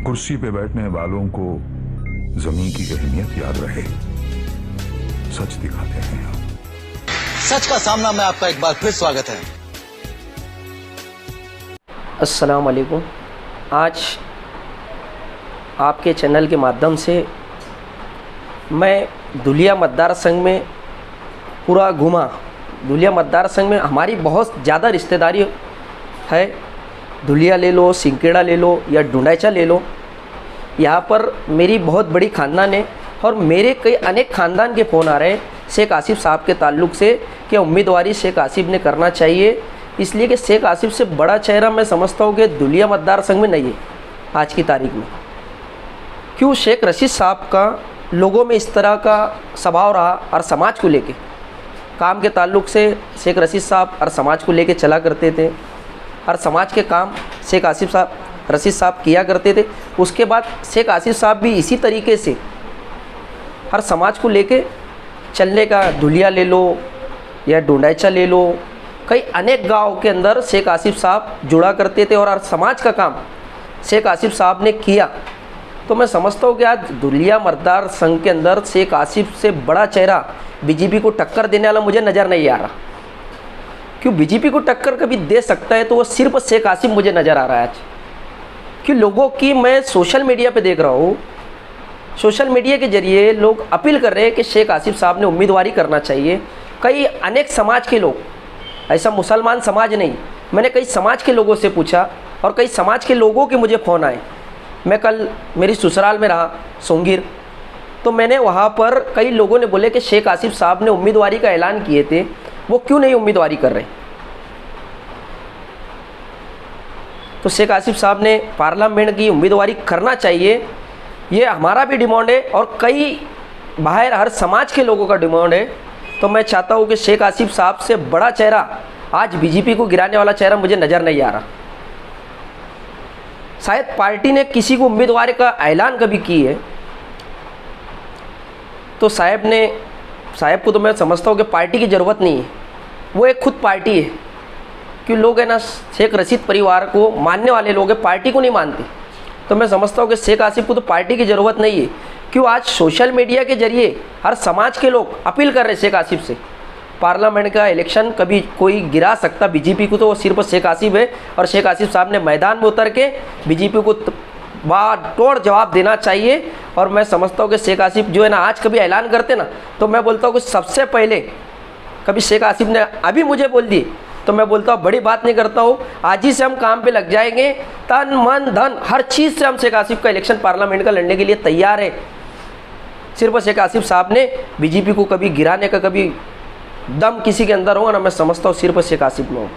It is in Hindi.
कुर्सी पे बैठने वालों को जमीन की अहमियत याद रहे, सच दिखाते हैं हम। सच का सामना में आपका एक बार फिर स्वागत है। अस्सलाम वालेकुम। आज आपके चैनल के माध्यम से मैं धुलिया मतदार संघ में पूरा घूमा। धुलिया मतदार संघ में हमारी बहुत ज़्यादा रिश्तेदारी है। धुलिया ले लो, सिंकेड़ा ले लो या डुंडाइचा ले लो, यहाँ पर मेरी बहुत बड़ी ख़ानदान है और मेरे कई अनेक ख़ानदान के फ़ोन आ रहे हैं शेख आसिफ साहब के ताल्लुक़ से कि उम्मीदवारी शेख आसिफ ने करना चाहिए, इसलिए कि शेख आसिफ से बड़ा चेहरा मैं समझता हूँ कि धुलिया मतदार संघ में नहीं है आज की तारीख में। क्यों शेख रशीद साहब का लोगों में इस तरह का स्वभाव रहा और समाज को लेके काम के ताल्लुक़ से शेख रशीद साहब और समाज को लेके चला करते थे और समाज के काम शेख आसिफ साहब रशीद साहब किया करते थे। उसके बाद शेख आसिफ साहब भी इसी तरीके से हर समाज को लेके चलने का, धुलिया ले लो या डुंडाइचा ले लो, कई अनेक गांव के अंदर शेख आसिफ साहब जुड़ा करते थे और हर समाज का काम शेख आसिफ साहब ने किया। तो मैं समझता हूँ कि आज धुलिया मतदार संघ के अंदर शेख आसिफ से बड़ा चेहरा बीजेपी को टक्कर देने वाला मुझे नज़र नहीं आ रहा। क्यों बीजेपी को टक्कर कभी दे सकता है तो वो सिर्फ शेख आसिफ मुझे नज़र आ रहा है आज। कि लोगों की मैं सोशल मीडिया पे देख रहा हूँ, सोशल मीडिया के ज़रिए लोग अपील कर रहे हैं कि शेख आसिफ साहब ने उम्मीदवारी करना चाहिए। कई अनेक समाज के लोग, ऐसा मुसलमान समाज नहीं, मैंने कई समाज के लोगों से पूछा और कई समाज के लोगों के मुझे फ़ोन आए। मैं कल मेरी ससुराल में रहा सोंगीर, तो मैंने वहाँ पर कई लोगों ने बोले कि शेख आसिफ साहब ने उम्मीदवारी का ऐलान किए थे, वो क्यों नहीं उम्मीदवारी कर रहे। तो शेख आसिफ साहब ने पार्लियामेंट की उम्मीदवारी करना चाहिए, ये हमारा भी डिमांड है और कई बाहर हर समाज के लोगों का डिमांड है। तो मैं चाहता हूँ कि शेख आसिफ साहब से बड़ा चेहरा आज बीजेपी को गिराने वाला चेहरा मुझे नज़र नहीं आ रहा। शायद पार्टी ने किसी को उम्मीदवारी का ऐलान कभी की है तो साहब को तो मैं समझता हूँ कि पार्टी की ज़रूरत नहीं है, वो एक खुद पार्टी है। कि लोग है ना शेख रशीद परिवार को मानने वाले लोग हैं, पार्टी को नहीं मानते। तो मैं समझता हूँ कि शेख आसिफ को तो पार्टी की ज़रूरत नहीं है। क्यों आज सोशल मीडिया के ज़रिए हर समाज के लोग अपील कर रहे हैं शेख आसिफ से। पार्लियामेंट का इलेक्शन कभी कोई गिरा सकता बीजेपी को तो वो सिर्फ शेख आसिफ है और शेख आसिफ साहब ने मैदान में उतर के बीजेपी को तोड़ जवाब देना चाहिए। और मैं समझता हूँ कि शेख आसिफ जो है ना आज कभी ऐलान करते ना तो मैं बोलता हूँ कि सबसे पहले कभी शेख आसिफ ने अभी मुझे बोल दी तो मैं बोलता हूँ बड़ी बात नहीं करता हूँ, आज ही से हम काम पे लग जाएंगे, तन मन धन हर चीज़ से हम शेख आसिफ का इलेक्शन पार्लियामेंट का लड़ने के लिए तैयार है। सिर्फ शेख आसिफ साहब ने बीजेपी को कभी गिराने का कभी दम किसी के अंदर होगा ना, मैं समझता हूँ सिर्फ शेख आसिफ में हो।